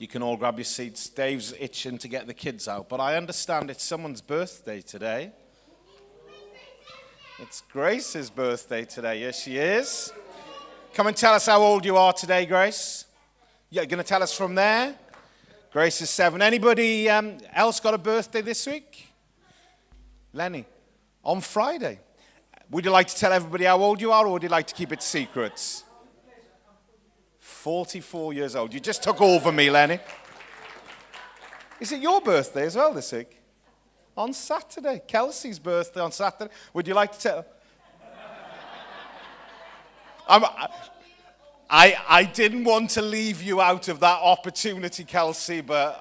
You can all grab your seats. Dave's itching to get the kids out, but I understand it's someone's birthday today. It's Grace's birthday today. Yes, she is. Come and tell us how old you are today, Grace. You're going to tell us from there? Grace is 7. Anybody else got a birthday this week? Lenny, on Friday. Would you like to tell everybody how old you are, or would you like to keep it secret? 44 years old. You just took over me, Lenny. Is it your birthday as well this week? On Saturday. Kelsey's birthday on Saturday. Would you like to tell? I didn't want to leave you out of that opportunity, Kelsey, but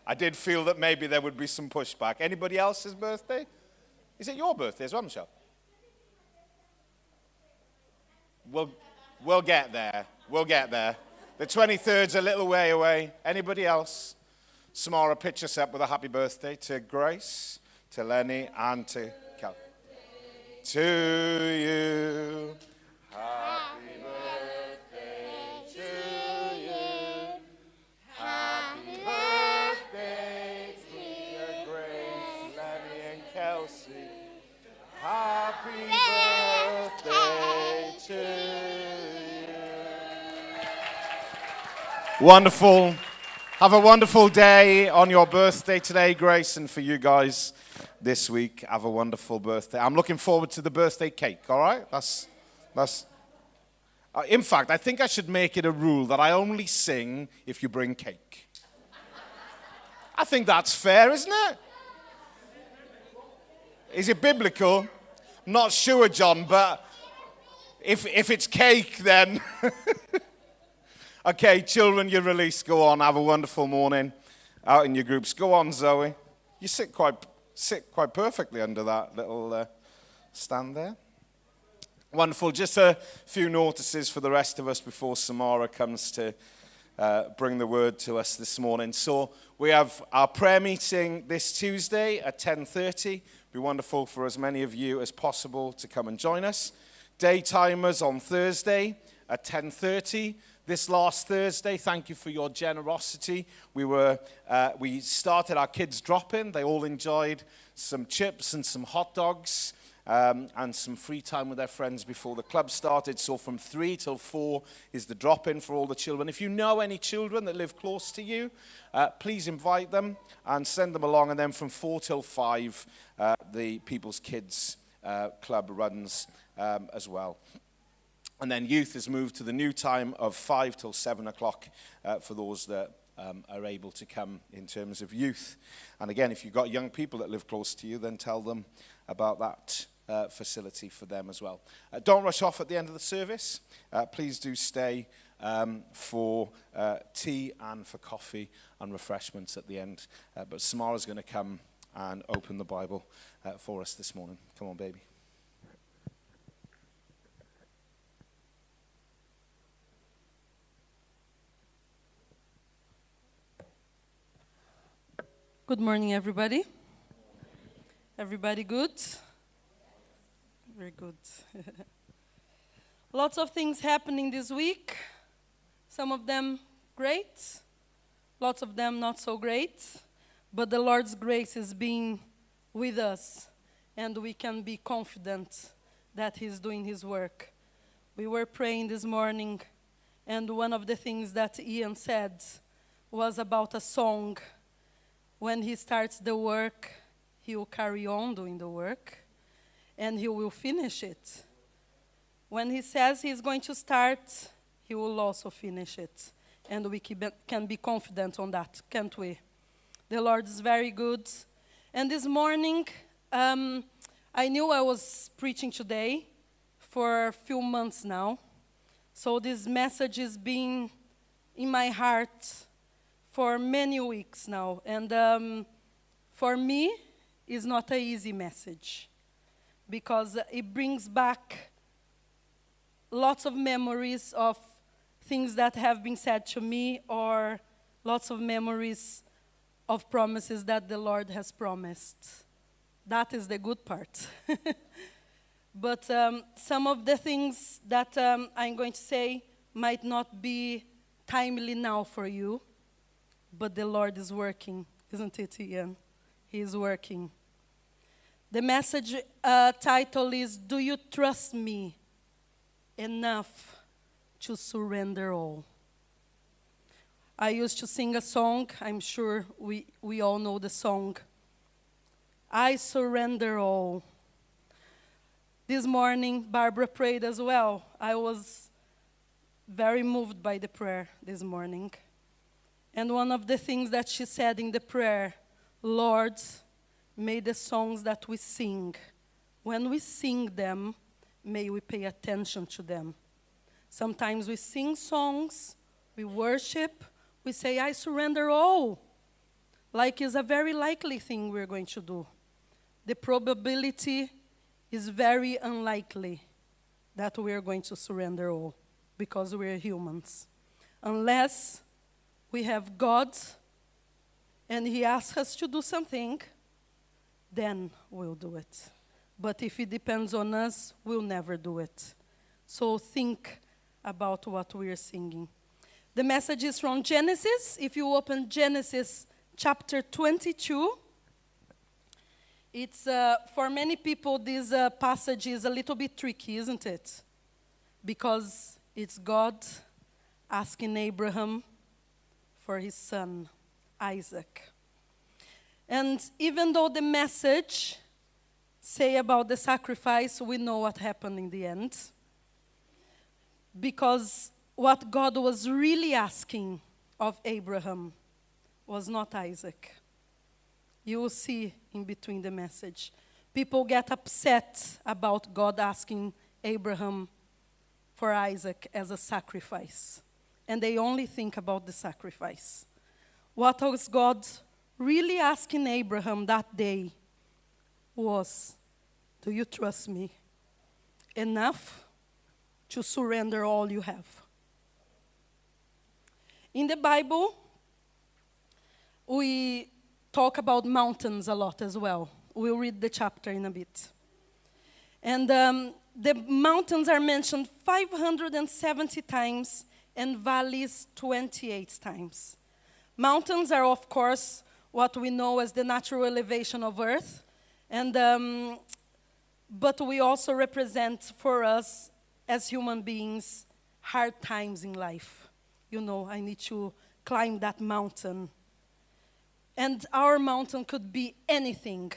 I did feel that maybe there would be some pushback. Anybody else's birthday? Is it your birthday as well, Michelle? We'll get there. We'll get there. The 23rd's a little way away. Anybody else? Samara, pitch us up with a happy birthday to Grace, to Lenny, and to Cal. To you. Happy birthday to you. Happy birthday to Grace, Lenny, and Kelsey. Happy birthday to you. Wonderful. Have a wonderful day on your birthday today, Grace, and for you guys this week, have a wonderful birthday. I'm looking forward to the birthday cake, all right? That's. In fact, I think I should make it a rule that I only sing if you bring cake. I think that's fair, isn't it? Is it biblical? Not sure, John, but if it's cake, then... Okay, children, you're released. Go on, have a wonderful morning out in your groups. Go on, Zoe. You sit quite perfectly under that little stand there. Wonderful. Just a few notices for the rest of us before Samara comes to bring the word to us this morning. So we have our prayer meeting this Tuesday at 10:30. It'd be wonderful for as many of you as possible to come and join us. Daytimers on Thursday at 10:30. This last Thursday, thank you for your generosity. We started our kids drop-in. They all enjoyed some chips and some hot dogs and some free time with their friends before the club started. So from 3 till 4 is the drop-in for all the children. If you know any children that live close to you, please invite them and send them along. And then from 4 till 5, the People's Kids Club runs as well. And then youth has moved to the new time of 5 till 7 o'clock for those that are able to come in terms of youth. And again, if you've got young people that live close to you, then tell them about that facility for them as well. Don't rush off at the end of the service. Please do stay for tea and for coffee and refreshments at the end. But Samara's going to come and open the Bible for us this morning. Come on, baby. Good morning, everybody. Everybody good? Very good. Lots of things happening this week. Some of them great. Lots of them not so great. But the Lord's grace is being with us. And we can be confident that He's doing His work. We were praying this morning. And one of the things that Ian said was about a song. When he starts the work, he will carry on doing the work, and he will finish it. When he says he's going to start, he will also finish it. And we can be confident on that, can't we? The Lord is very good. And this morning, I knew I was preaching today for a few months now. So this message has been in my heart for many weeks now, and for me, it's not an easy message, because it brings back lots of memories of things that have been said to me, or lots of memories of promises that the Lord has promised. That is the good part. But some of the things that I'm going to say might not be timely now for you, but the Lord is working, isn't it, Ian? He is working. The message title is, Do You Trust Me Enough to Surrender All? I used to sing a song, I'm sure we all know the song, I surrender all. This morning, Barbara prayed as well. I was very moved by the prayer this morning. And one of the things that she said in the prayer, Lord, may the songs that we sing, when we sing them, may we pay attention to them. Sometimes we sing songs, we worship, we say, I surrender all. Like it's a very likely thing we're going to do. The probability is very unlikely that we're going to surrender all because we're humans. Unless we have God and He asks us to do something, then we'll do it. But if it depends on us, we'll never do it. So think about what we are singing. The message is from Genesis. If you open Genesis chapter 22, it's, for many people, this passage is a little bit tricky, isn't it? Because it's God asking Abraham for his son, Isaac. And even though the message say about the sacrifice, we know what happened in the end. Because what God was really asking of Abraham was not Isaac. You will see in between the message. People get upset about God asking Abraham for Isaac as a sacrifice. And they only think about the sacrifice. What was God really asking Abraham that day was, do you trust me enough to surrender all you have? In the Bible, we talk about mountains a lot as well. We'll read the chapter in a bit. And the mountains are mentioned 570 times and valleys 28 times. Mountains are, of course, what we know as the natural elevation of earth. And but we also represent for us as human beings hard times in life. You know, I need to climb that mountain. And our mountain could be anything.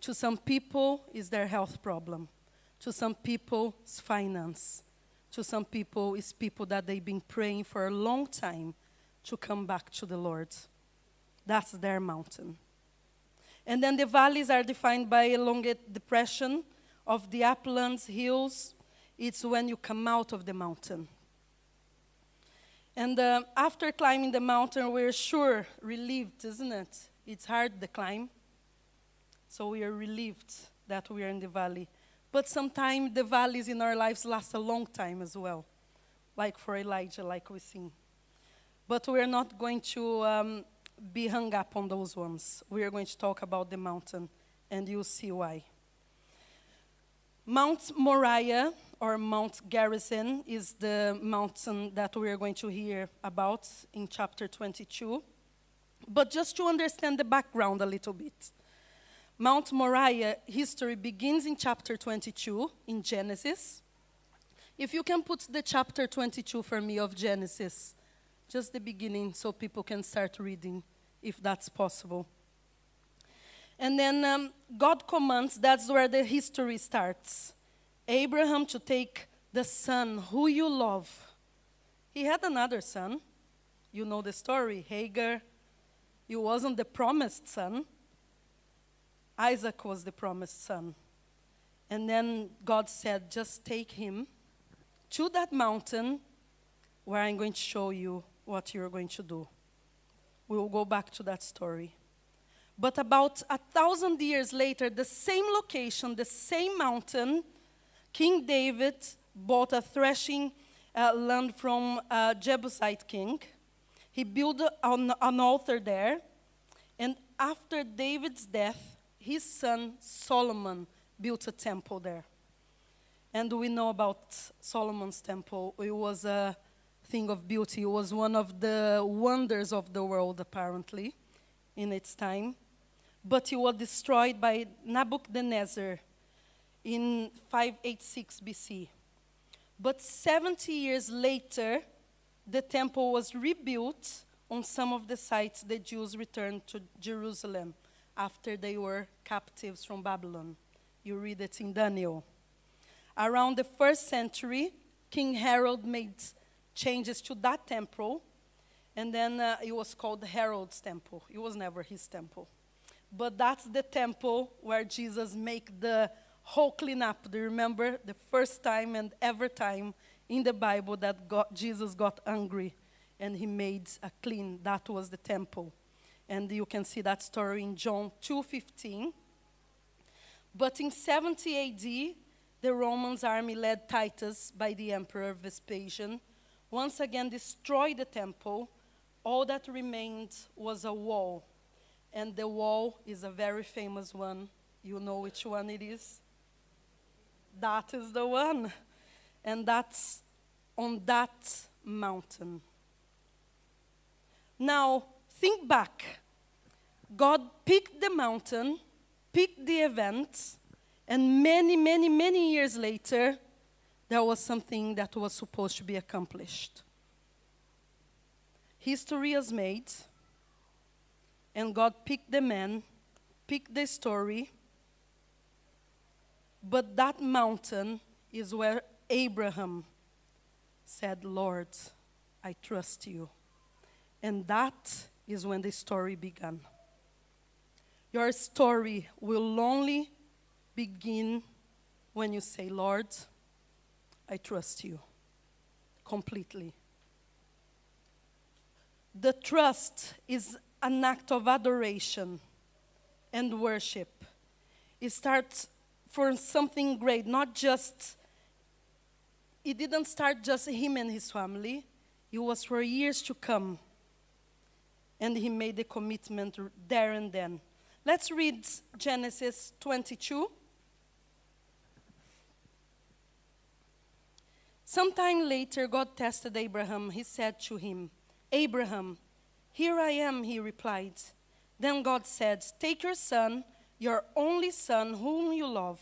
To some people, it's their health problem. To some people, it's finance. To some people, it's people that they've been praying for a long time to come back to the Lord. That's their mountain. And then the valleys are defined by elongate depression of the uplands, hills. It's when you come out of the mountain. And after climbing the mountain, we're sure relieved, isn't it? It's hard, the climb. So we are relieved that we are in the valley. But sometimes the valleys in our lives last a long time as well. Like for Elijah, like we sing. But we're not going to be hung up on those ones. We are going to talk about the mountain, and you'll see why. Mount Moriah, or Mount Gerizim, is the mountain that we are going to hear about in chapter 22. But just to understand the background a little bit. Mount Moriah history begins in chapter 22 in Genesis. If you can put the chapter 22 for me of Genesis, just the beginning so people can start reading, if that's possible. And then God commands, that's where the history starts. Abraham to take the son who you love. He had another son. You know the story, Hagar. He wasn't the promised son. Isaac was the promised son. And then God said, just take him to that mountain where I'm going to show you what you're going to do. We will go back to that story. But about 1,000 years later, the same location, the same mountain, King David bought a threshing land from a Jebusite king. He built an altar there. And after David's death, his son Solomon built a temple there. And we know about Solomon's temple. It was a thing of beauty. It was one of the wonders of the world, apparently, in its time. But it was destroyed by Nebuchadnezzar in 586 BC. But 70 years later, the temple was rebuilt on some of the sites the Jews returned to Jerusalem after they were captives from Babylon. You read it in Daniel. Around the 1st century, King Herod made changes to that temple, and then it was called Herod's temple. It was never his temple. But that's the temple where Jesus made the whole cleanup. Do you remember the first time and ever time in the Bible that Jesus got angry and he made a clean? That was the temple. And you can see that story in John 2:15. But in 70 AD, the Romans army led Titus by the emperor Vespasian once again destroyed the temple. All that remained was a wall. And the wall is a very famous one. You know which one it is? That is the one. And that's on that mountain. Now, think back. God picked the mountain, picked the event, and many years later, there was something that was supposed to be accomplished. History is made, and God picked the man, picked the story, but that mountain is where Abraham said, Lord, I trust you. And that is when the story began. Your story will only begin when you say, Lord, I trust you completely. The trust is an act of adoration and worship. It starts for something great, not just, it didn't start just him and his family. It was for years to come. And he made a commitment there and then. Let's read Genesis 22. Sometime later, God tested Abraham. He said to him, Abraham, here I am, he replied. Then God said, take your son, your only son whom you love,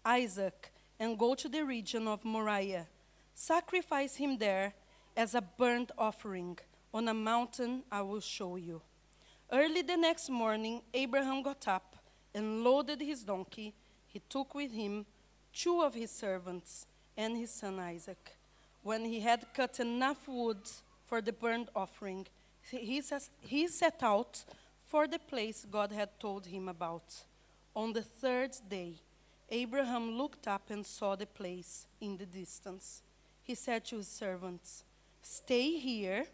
Isaac, and go to the region of Moriah. Sacrifice him there as a burnt offering on a mountain I will show you. Early the next morning, Abraham got up and loaded his donkey. He took with him 2 of his servants and his son Isaac. When he had cut enough wood for the burnt offering, he set out for the place God had told him about. On the 3rd day, Abraham looked up and saw the place in the distance. He said to his servants, stay here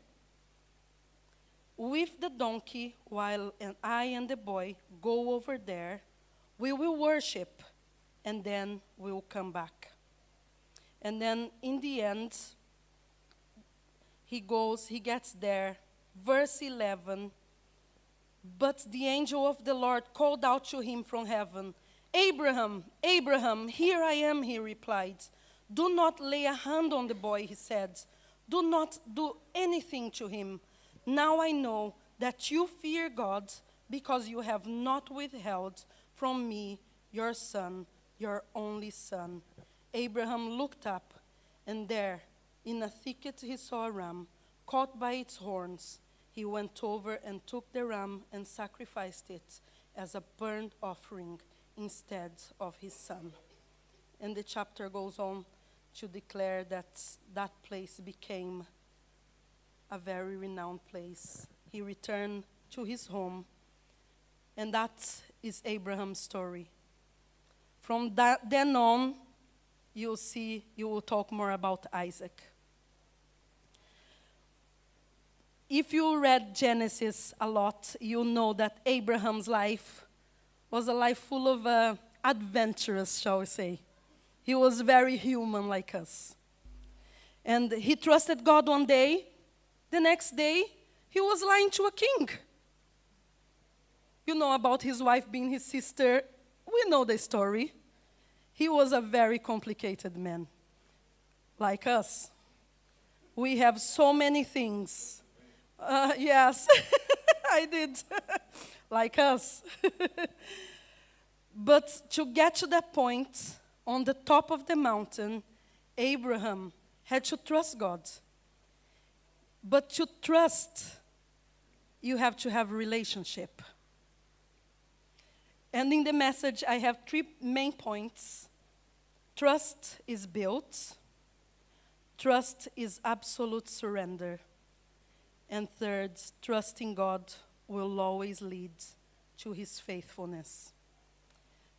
with the donkey while I and the boy go over there. We will worship, and then we will come back. And then in the end, he gets there. Verse 11, but the angel of the Lord called out to him from heaven, Abraham, Abraham, here I am, he replied. Do not lay a hand on the boy, he said. Do not do anything to him. Now I know that you fear God because you have not withheld from me your son, your only son. Abraham looked up, and there, in a thicket, he saw a ram caught by its horns. He went over and took the ram and sacrificed it as a burnt offering instead of his son. And the chapter goes on to declare that that place became a very renowned place. He returned to his home, and that is Abraham's story. From then on, you will talk more about Isaac. If you read Genesis a lot, you know that Abraham's life was a life full of adventures, shall we say. He was very human like us. And he trusted God one day. The next day, he was lying to a king. You know about his wife being his sister. We know the story. He was a very complicated man, like us. We have so many things. Yes, I did. Like us. But to get to that point, on the top of the mountain, Abraham had to trust God. But to trust, you have to have a relationship. And in the message, I have 3 main points. Trust is built. Trust is absolute surrender. And third, trusting God will always lead to his faithfulness.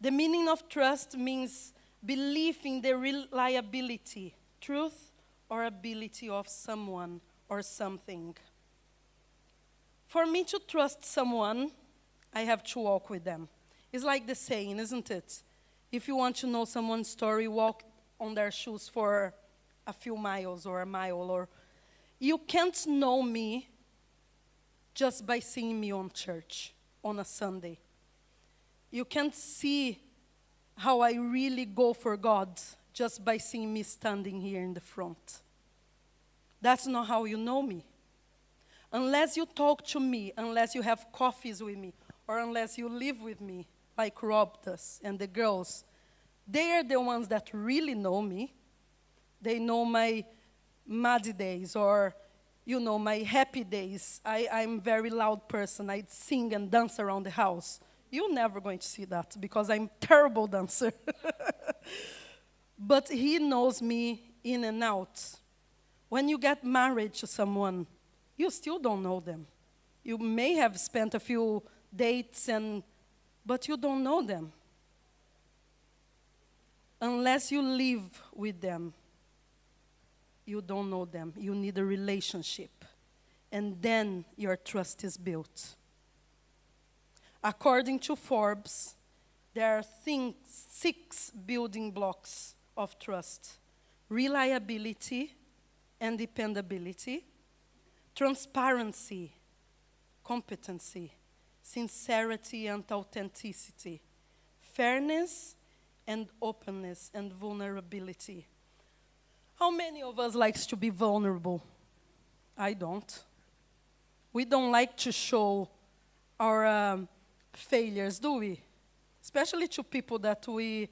The meaning of trust means belief in the reliability, truth, or ability of someone or something. For me to trust someone, I have to walk with them. It's like the saying, isn't it? If you want to know someone's story, walk on their shoes for a few miles or a mile. Or you can't know me just by seeing me on church on a Sunday. You can't see how I really go for God just by seeing me standing here in the front. That's not how you know me. Unless you talk to me, unless you have coffees with me, or unless you live with me, like Rob does and the girls, they are the ones that really know me. They know my muddy days or, my happy days. I'm a very loud person. I sing and dance around the house. You're never going to see that because I'm a terrible dancer. But he knows me in and out. When you get married to someone, you still don't know them. You may have spent a few dates, but you don't know them. Unless you live with them, you don't know them. You need a relationship. And then your trust is built. According to Forbes, there are 6 building blocks of trust: reliability and dependability, transparency, competency, sincerity and authenticity, fairness and openness and vulnerability. How many of us likes to be vulnerable? I don't. We don't like to show our failures, do we? Especially to people that we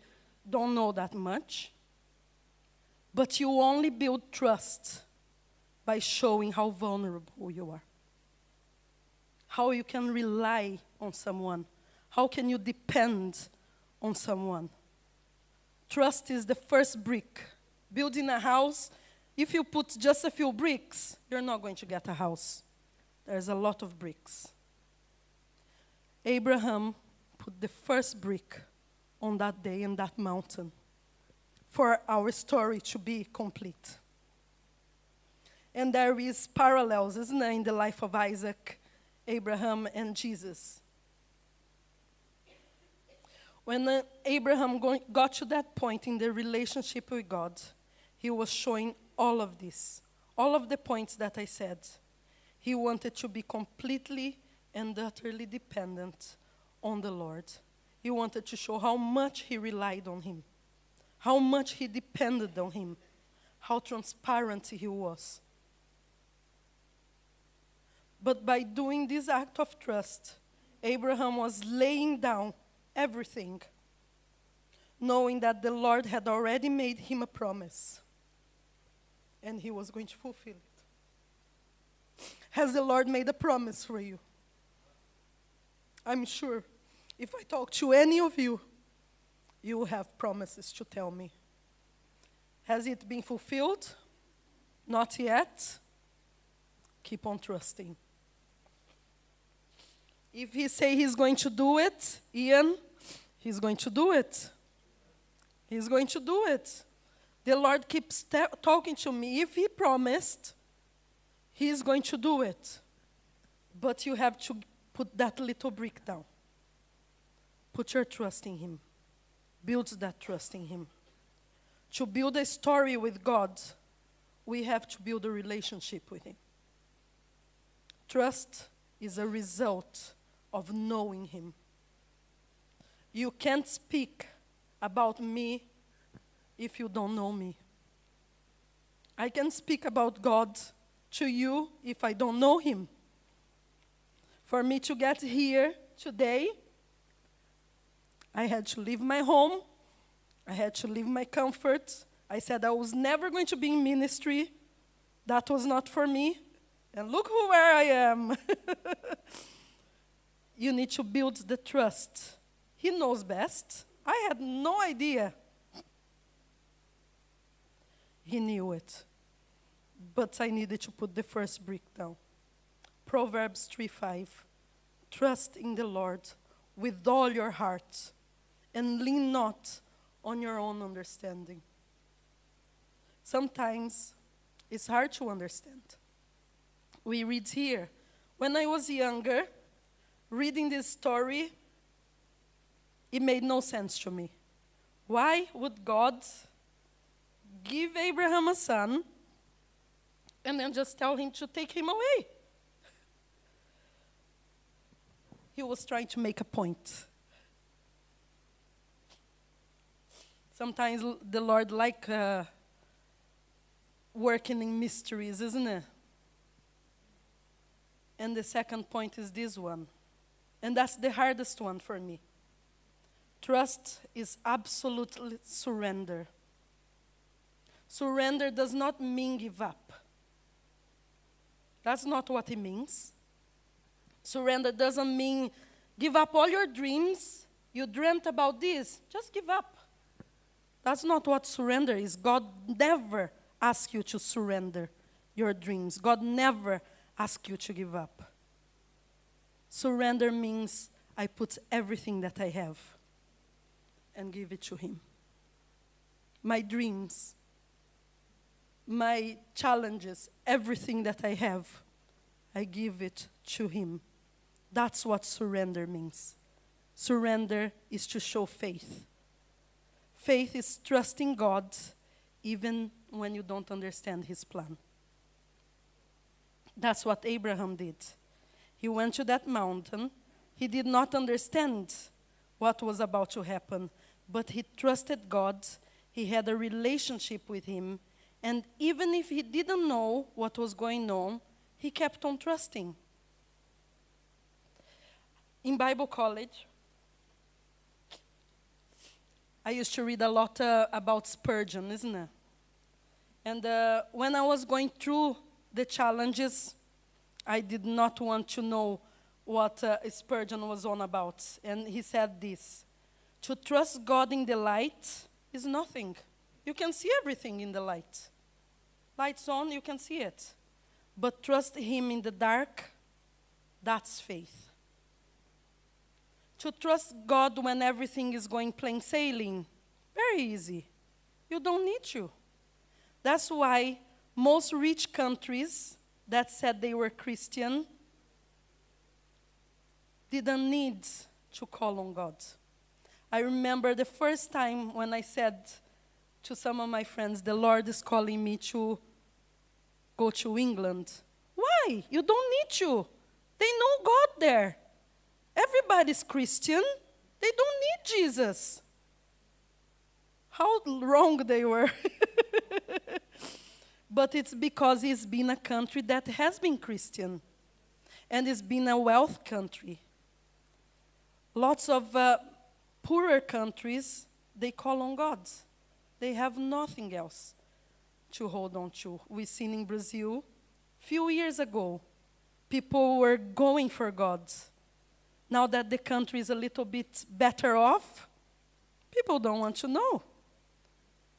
don't know that much. But you only build trust by showing how vulnerable you are. How you can rely on someone. How can you depend on someone? Trust is the first brick. Building a house, if you put just a few bricks, you're not going to get a house. There's a lot of bricks. Abraham put the first brick on that day in that mountain for our story to be complete. And there is parallels, isn't there, in the life of Isaac, Abraham, and Jesus. When Abraham got to that point in the relationship with God, he was showing all of this, all of the points that I said. He wanted to be completely and utterly dependent on the Lord. He wanted to show how much he relied on him, how much he depended on him, how transparent he was. But by doing this act of trust, Abraham was laying down everything, knowing that the Lord had already made him a promise, and he was going to fulfill it. Has the Lord made a promise for you? I'm sure if I talk to any of you, you will have promises to tell me. Has it been fulfilled? Not yet. Keep on trusting. If he say he's going to do it, Ian, he's going to do it. He's going to do it. The Lord keeps talking to me. If he promised, he is going to do it. But you have to put that little brick down. Put your trust in him. Build that trust in him. To build a story with God, we have to build a relationship with him. Trust is a result of knowing him. You can't speak about me if you don't know me. I can speak about God to you if I don't know him. For me to get here today, I had to leave my home. I had to leave my comfort. I said I was never going to be in ministry. That was not for me. And look where I am. You need to build the trust. He knows best. I had no idea. He knew it. But I needed to put the first brick down. Proverbs 3:5. Trust in the Lord with all your heart, and lean not on your own understanding. Sometimes it's hard to understand. We read here, when I was younger, reading this story, it made no sense to me. Why would God give Abraham a son and then just tell him to take him away? He was trying to make a point. Sometimes the Lord working in mysteries, isn't it? And the second point is this one. And that's the hardest one for me. Trust is absolutely surrender. Surrender does not mean give up. That's not what it means. Surrender doesn't mean give up all your dreams. You dreamt about this, just give up. That's not what surrender is. God never asks you to surrender your dreams. God never asks you to give up. Surrender means I put everything that I have and give it to him. My dreams, my challenges, everything that I have, I give it to him. That's what surrender means. Surrender is to show faith. Faith is trusting God even when you don't understand his plan. That's what Abraham did. He went to that mountain. He did not understand what was about to happen, but he trusted God. He had a relationship with him, and even if he didn't know what was going on, he kept on trusting. In Bible college, I used to read a lot about Spurgeon, isn't it? And when I was going through the challenges, I did not want to know what Spurgeon was on about. And he said this: to trust God in the light is nothing. You can see everything in the light. Lights on, you can see it. But trust him in the dark, that's faith. To trust God when everything is going plain sailing, very easy. You don't need to. That's why most rich countries that said they were Christian didn't need to call on God. I remember the first time when I said to some of my friends, the Lord is calling me to go to England. Why? You don't need to. They know God there. Everybody's Christian. They don't need Jesus. How wrong they were. But it's because it's been a country that has been Christian. And it's been a wealth country. Lots of poorer countries, they call on God. They have nothing else to hold on to. We've seen in Brazil, few years ago, people were going for God. Now that the country is a little bit better off, people don't want to know.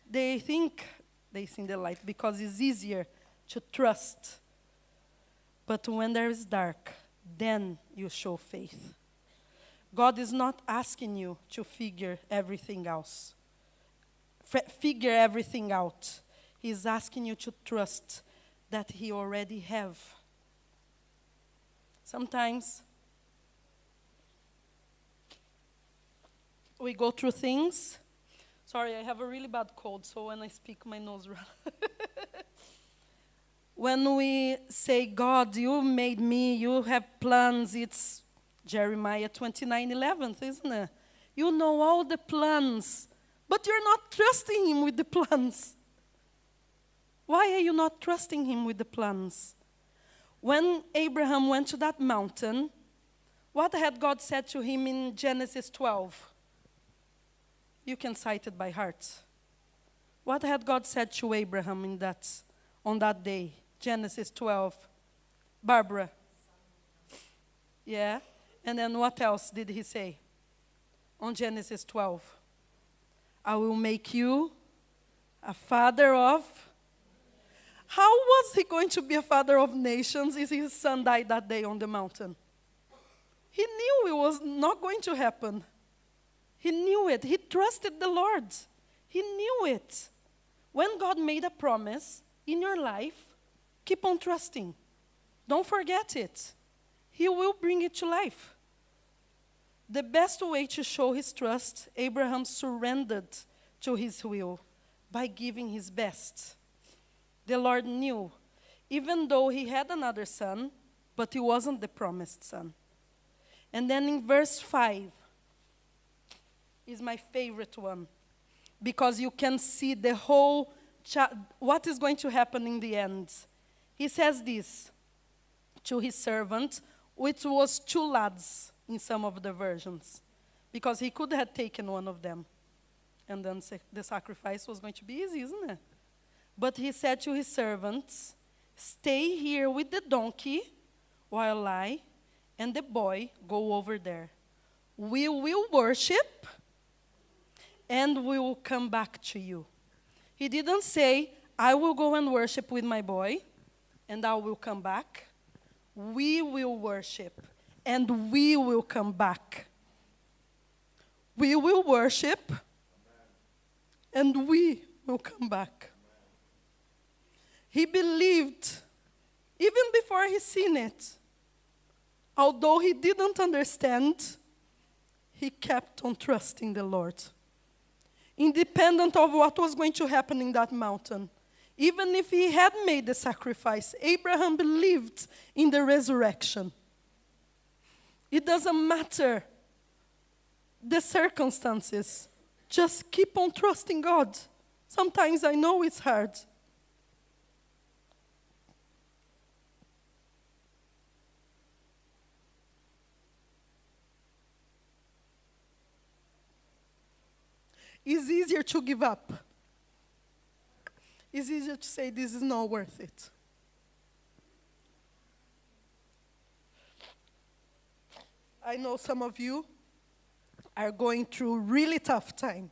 They think they see the light because it's easier to trust. But when there is dark, then you show faith. God is not asking you to figure everything else. Figure everything out. He's asking you to trust that he already have. Sometimes we go through things. Sorry, I have a really bad cold, so when I speak, my nose runs. When we say, God, you made me, you have plans, it's Jeremiah 29:11, isn't it? You know all the plans, but you're not trusting him with the plans. Why are you not trusting him with the plans? When Abraham went to that mountain, what had God said to him in Genesis 12? You can cite it by heart. What had God said to Abraham on that day? Genesis 12. Barbara. Yeah. And then what else did he say? On Genesis 12. I will make you a father of... How was he going to be a father of nations if his son died that day on the mountain? He knew it was not going to happen. He knew it. He trusted the Lord. He knew it. When God made a promise in your life, keep on trusting. Don't forget it. He will bring it to life. The best way to show his trust, Abraham surrendered to his will by giving his best. The Lord knew, even though he had another son, but he wasn't the promised son. And then in verse 5 is my favorite one, because you can see the whole, what is going to happen in the end. He says this to his servant, which was 2 lads in some of the versions, because he could have taken one of them. And then the sacrifice was going to be easy, isn't it? But he said to his servants, stay here with the donkey while I and the boy go over there. We will worship and we will come back to you. He didn't say, I will go and worship with my boy and I will come back. We will worship and we will come back. We will worship and we will come back. He believed, even before he seen it. Although he didn't understand, he kept on trusting the Lord. Independent of what was going to happen in that mountain. Even if he had made the sacrifice, Abraham believed in the resurrection. It doesn't matter the circumstances. Just keep on trusting God. Sometimes I know it's hard. It's easier to give up. It's easier to say this is not worth it. I know some of you are going through really tough time.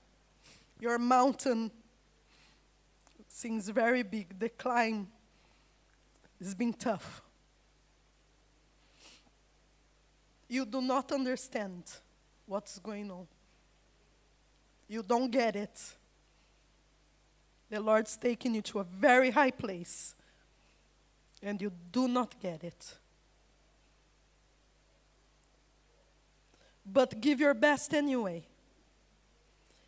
Your mountain seems very big. The climb has been tough. You do not understand what's going on. You don't get it. The Lord's taking you to a very high place, and you do not get it. But give your best anyway.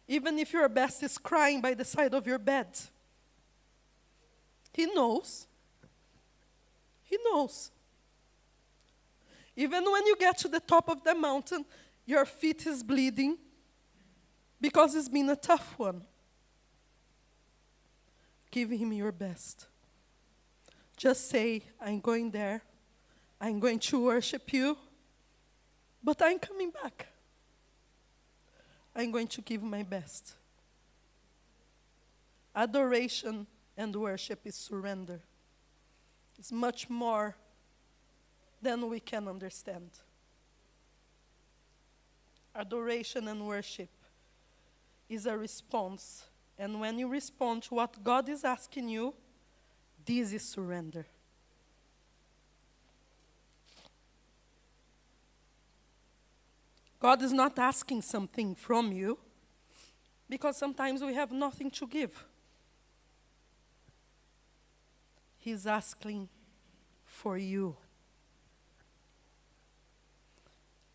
Even if your best is crying by the side of your bed. He knows. He knows. Even when you get to the top of the mountain, your feet is bleeding because it's been a tough one. Give him your best. Just say, I'm going there. I'm going to worship you. But I'm coming back. I'm going to give my best. Adoration and worship is surrender. It's much more than we can understand. Adoration and worship is a response. And when you respond to what God is asking you, this is surrender. God is not asking something from you because sometimes we have nothing to give. He's asking for you.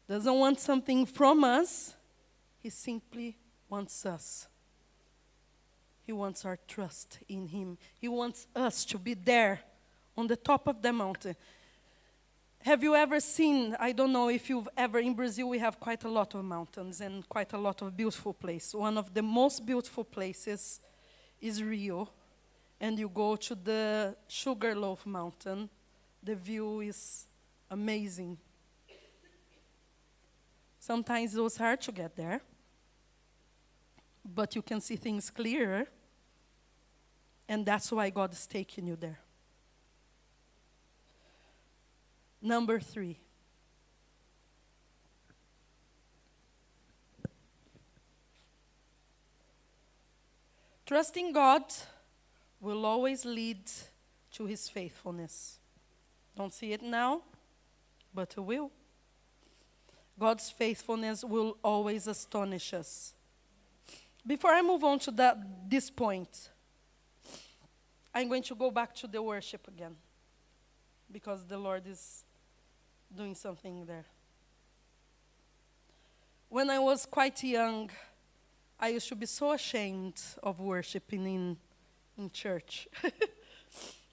Doesn't want something from us. He simply wants us. He wants our trust in him. He wants us to be there on the top of the mountain. Have you ever seen, I don't know if you've ever, in Brazil we have quite a lot of mountains and quite a lot of beautiful places. One of the most beautiful places is Rio. and you go to the Sugarloaf Mountain, the view is amazing. Sometimes it was hard to get there, but you can see things clearer, and that's why God is taking you there. Number 3. Trusting God will always lead to His faithfulness. Don't see it now, but it will. God's faithfulness will always astonish us. Before I move on to this point, I'm going to go back to the worship again, because the Lord is doing something there. When I was quite young, I used to be so ashamed of worshiping in church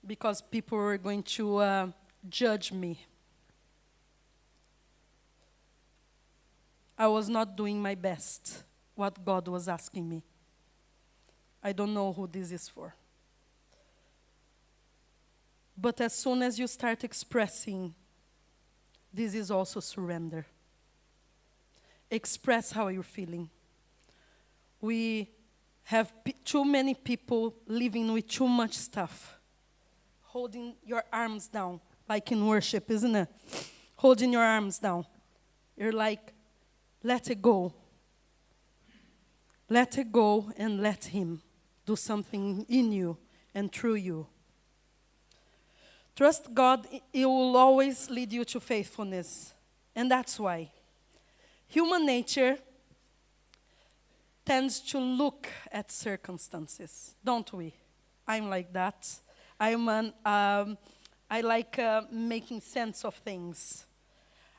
because people were going to judge me. I was not doing my best, what God was asking me. I don't know who this is for. But as soon as you start expressing, this is also surrender. Express how you're feeling. We have too many people living with too much stuff. Holding your arms down, like in worship, isn't it? Holding your arms down. You're like, let it go. Let it go and let Him do something in you and through you. Trust God, He will always lead you to faithfulness. And that's why. Human nature tends to look at circumstances, don't we? I'm like that. I like making sense of things.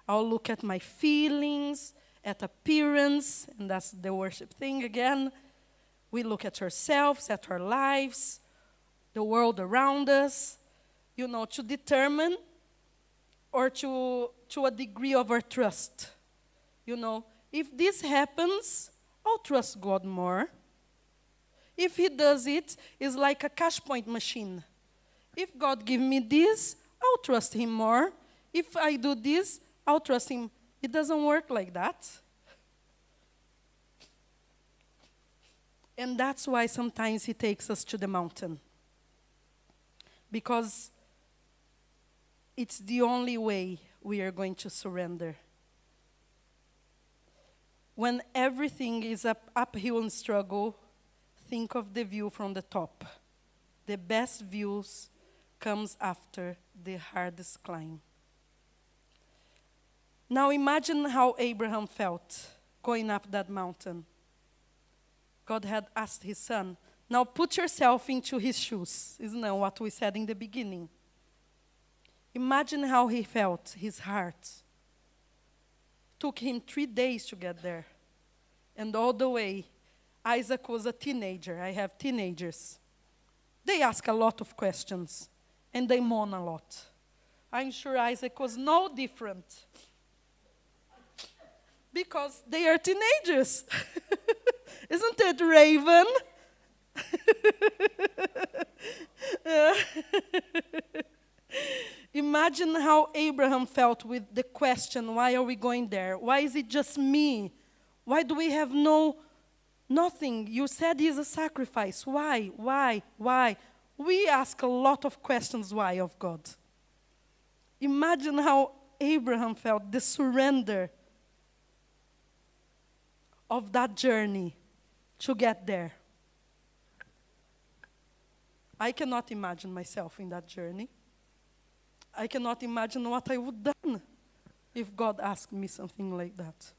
I'll look at my feelings, at appearance, and that's the worship thing again. We look at ourselves, at our lives, the world around us, to determine or to a degree of our trust. If this happens, I'll trust God more. If He does it, it's like a cash point machine. If God gives me this, I'll trust Him more. If I do this, I'll trust Him. It doesn't work like that. And that's why sometimes He takes us to the mountain. Because it's the only way we are going to surrender. When everything is uphill and struggle, think of the view from the top. The best views comes after the hardest climb. Now imagine how Abraham felt going up that mountain. God had asked his son, now put yourself into his shoes. Isn't that what we said in the beginning? Imagine how he felt, his heart. Took him 3 days to get there. And all the way, Isaac was a teenager. I have teenagers. They ask a lot of questions, and they moan a lot. I'm sure Isaac was no different. Because they are teenagers. Isn't it, Raven? Imagine how Abraham felt with the question, why are we going there? Why is it just me? Why do we have nothing? You said he's a sacrifice. Why? We ask a lot of questions why of God. Imagine how Abraham felt, the surrender of that journey to get there. I cannot imagine myself in that journey. I cannot imagine what I would have done if God asked me something like that.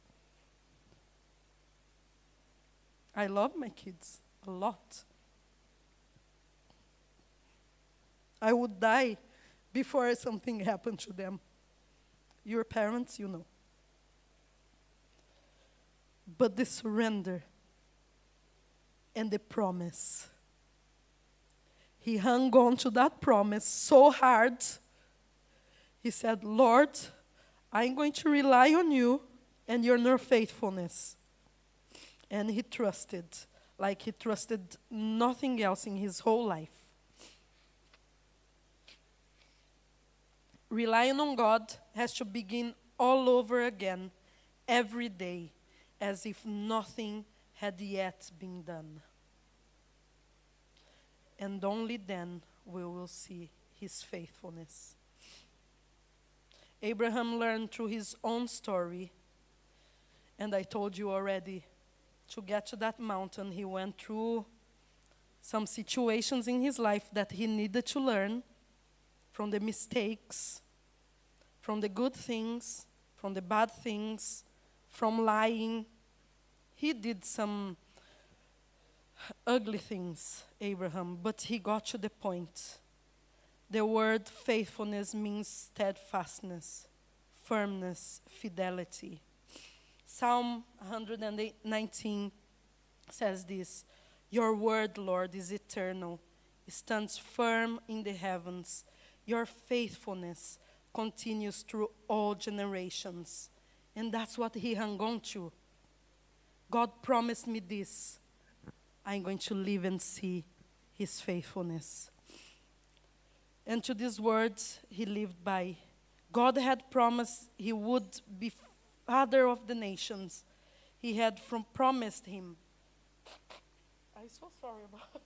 I love my kids a lot. I would die before something happened to them. Your parents, you know. But the surrender and the promise. He hung on to that promise so hard. He said, Lord, I'm going to rely on you and your faithfulness. And he trusted, like he trusted nothing else in his whole life. relying on God has to begin all over again, every day, as if nothing had yet been done. And only then we will see his faithfulness. Abraham learned through his own story, and I told you already, to get to that mountain, he went through some situations in his life that he needed to learn from the mistakes, from the good things, from the bad things, from lying. He did some ugly things, Abraham, but he got to the point. The word faithfulness means steadfastness, firmness, fidelity. Psalm 119 says this: your word, Lord, is eternal. It stands firm in the heavens. Your faithfulness continues through all generations. And that's what he hung on to. God promised me this. I'm going to live and see his faithfulness. And to these words he lived by. God had promised he would be father of the nations. He had promised him. I'm so sorry about this.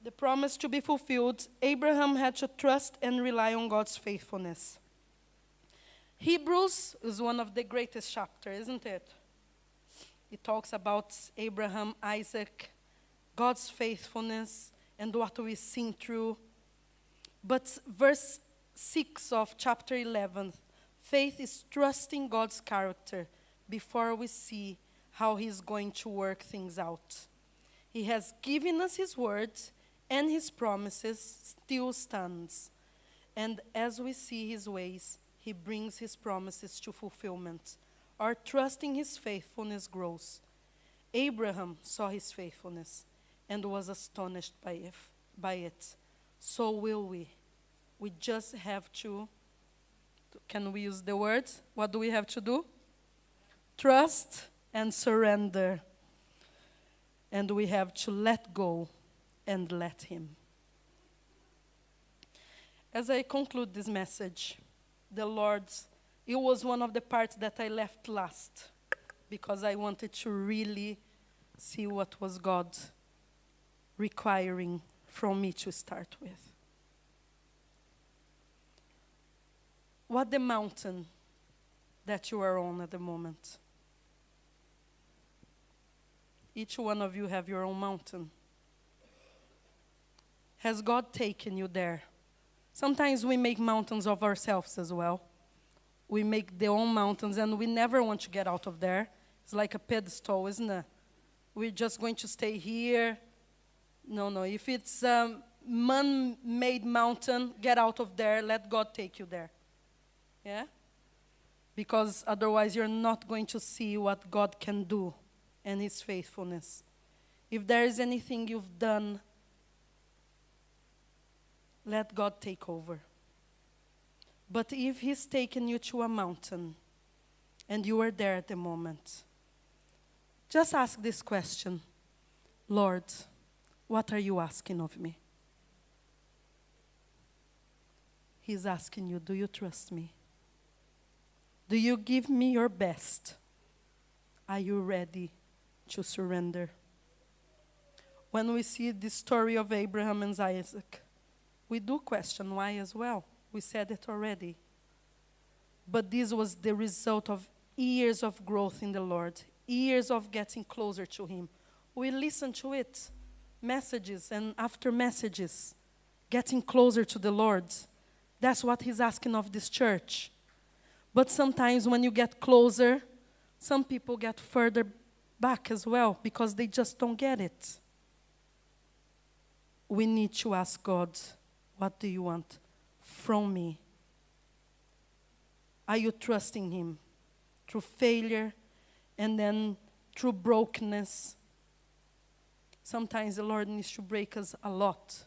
The promise to be fulfilled, Abraham had to trust and rely on God's faithfulness. Hebrews is one of the greatest chapters, isn't it? It talks about Abraham, Isaac, God's faithfulness, and what we've seen through. But verse 6 of chapter 11, faith is trusting God's character before we see how he's going to work things out. He has given us his words, and his promises still stands. And as we see his ways, he brings his promises to fulfillment. Our trust in his faithfulness grows. Abraham saw his faithfulness and was astonished by it. So will we. We just have to, can we use the word? What do we have to do? Trust and surrender. And we have to let go and let him. As I conclude this message, the Lord's, it was one of the parts that I left last because I wanted to really see what was God requiring from me to start with. What the mountain that you are on at the moment? Each one of you have your own mountain. Has God taken you there? Sometimes we make mountains of ourselves as well. We make their own mountains and we never want to get out of there. It's like a pedestal, isn't it? We're just going to stay here. No. If it's a man-made mountain, get out of there. Let God take you there. Yeah? Because otherwise you're not going to see what God can do and his faithfulness. If there is anything you've done, let God take over. But if he's taken you to a mountain and you are there at the moment, just ask this question: Lord, what are you asking of me? He's asking you, do you trust me? Do you give me your best? Are you ready to surrender? When we see the story of Abraham and Isaac, we do question why as well. We said it already. But this was the result of years of growth in the Lord, years of getting closer to him. We listen to it, messages and after messages, getting closer to the Lord. That's what he's asking of this church. But sometimes when you get closer, some people get further back as well because they just don't get it. We need to ask God, what do you want from me? Are you trusting him through failure and then through brokenness? Sometimes the Lord needs to break us a lot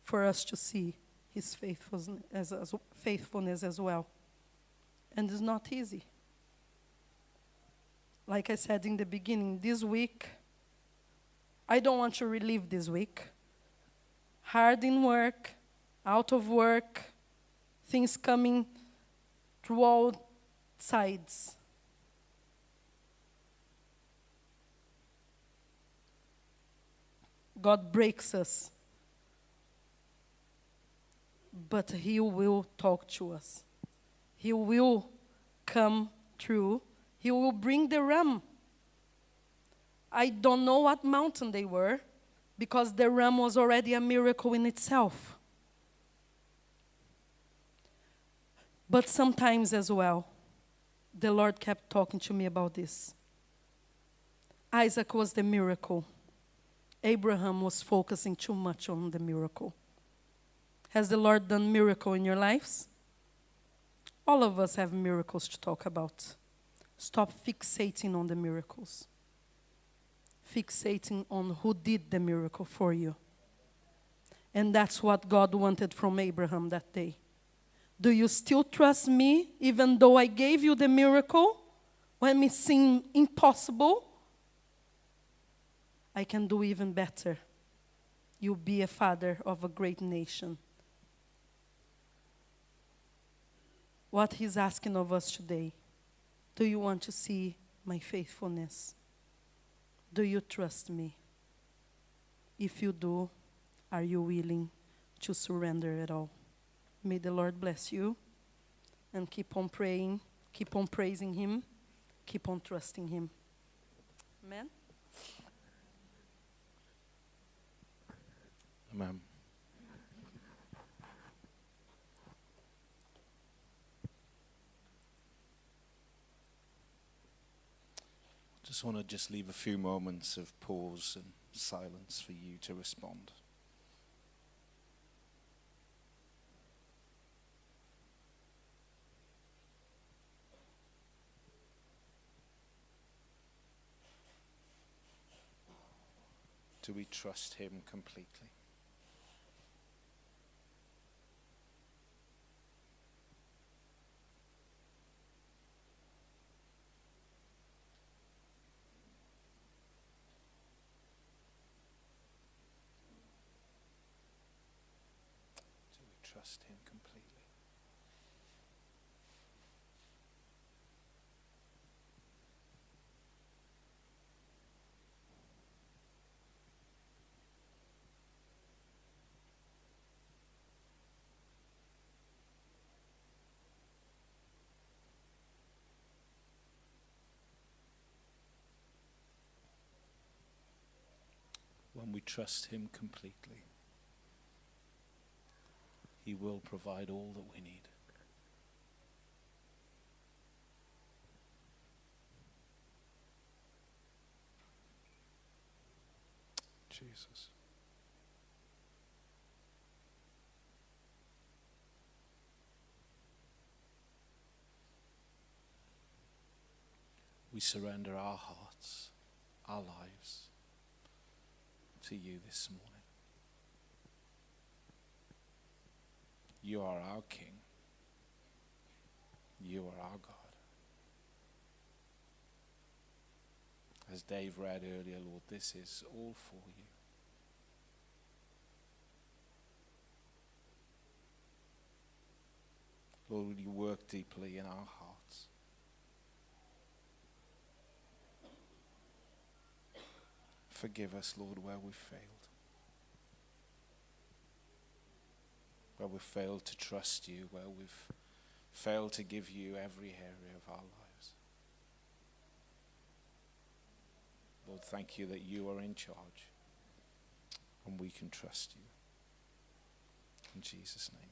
for us to see his faithfulness as well. And it's not easy. Like I said in the beginning, this week, I don't want to relive this week. hard in work, out of work, things coming through all sides. God breaks us, but He will talk to us. He will come through. He will bring the ram. I don't know what mountain they were, because the ram was already a miracle in itself. But sometimes as well, the Lord kept talking to me about this. Isaac was the miracle. Abraham was focusing too much on the miracle. Has the Lord done miracle in your lives? All of us have miracles to talk about. Stop fixating on the miracles. Fixating on who did the miracle for you. And that's what God wanted from Abraham that day. Do you still trust me even though I gave you the miracle? When it seemed impossible, I can do even better. You'll be a father of a great nation. What He's asking of us today. Do you want to see my faithfulness? Do you trust me? If you do, are you willing to surrender it all? May the Lord bless you, and keep on praying, keep on praising Him, keep on trusting Him. Amen? Amen. Just want to leave a few moments of pause and silence for you to respond. Do we trust Him completely? Do we trust Him completely? When we trust Him completely, He will provide all that we need. Jesus. We surrender our hearts, our lives to you this morning. You are our King. You are our God. As Dave read earlier, Lord, this is all for you. Lord, would you work deeply in our hearts? Forgive us, Lord, where we've failed. Where we've failed to trust you, where we've failed to give you every area of our lives. Lord, thank you that you are in charge and we can trust you. In Jesus' name.